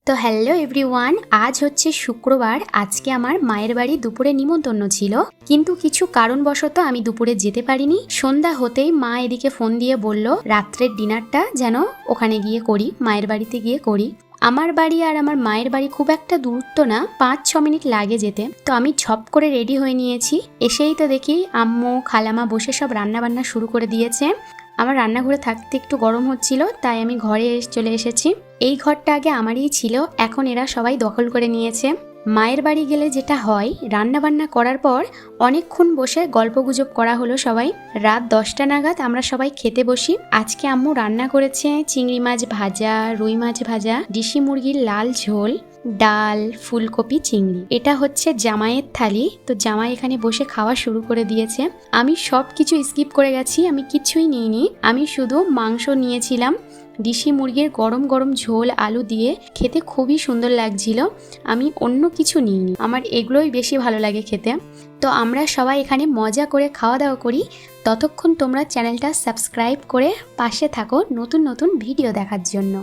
তো hello everyone, আজ হচ্ছে শুক্রবার। আজকে আমার মায়ের বাড়ি দুপুরে নিমন্ত্রণ ছিল, কিন্তু কিছু কারণবশত আমি দুপুরে যেতে পারিনি। সন্ধ্যা হতেই মা এদিকে ফোন দিয়ে বলল রাত্রের ডিনারটা যেন ওখানে গিয়ে করি, মায়ের বাড়িতে গিয়ে করি। আমার বাড়ি আর আমার মায়ের বাড়ি খুব একটা দূরত্ব না, 5-6 মিনিট লাগে যেতে। তো আমি ঝপ করে রেডি হয়ে নিয়েছি। এসেই তো দেখি আম্মু খালামা বসে সব রান্না বান্না শুরু করে দিয়েছে। আমার রান্নাঘরে থাকতে একটু গরম হচ্ছিল, তাই আমি ঘরে চলে এসেছি। এই ঘরটা আগে আমারই ছিল, এখন এরা সবাই দখল করে নিয়েছে। মায়ের বাড়ি গেলে যেটা হয়, রান্না বান্না করার পর অনেকক্ষণ বসে গল্পগুজব করা হলো সবাই। রাত 10টা নাগাদ আমরা সবাই খেতে বসি। আজকে আম্মু রান্না করেছে চিংড়ি মাছ ভাজা, রুই মাছ ভাজা, দেশি মুরগির লাল ঝোল, ডাল, ফুলকপি, চিংড়ি। এটা হচ্ছে জামাইয়ের থালি। তো জামাই এখানে বসে খাওয়া শুরু করে দিয়েছে। আমি সব কিছু স্কিপ করে গেছি, আমি কিছুই নিইনি। আমি শুধু মাংস নিয়েছিলাম, দেশি মুরগির গরম গরম ঝোল আলু দিয়ে খেতে খুবই সুন্দর লাগছিল। আমি অন্য কিছু নিইনি, আমার এগুলোই বেশি ভালো লাগে খেতে। তো আমরা সবাই এখানে মজা করে খাওয়া দাওয়া করি। ততক্ষণ তোমরা চ্যানেলটা সাবস্ক্রাইব করে পাশে থাকো নতুন নতুন ভিডিও দেখার জন্য।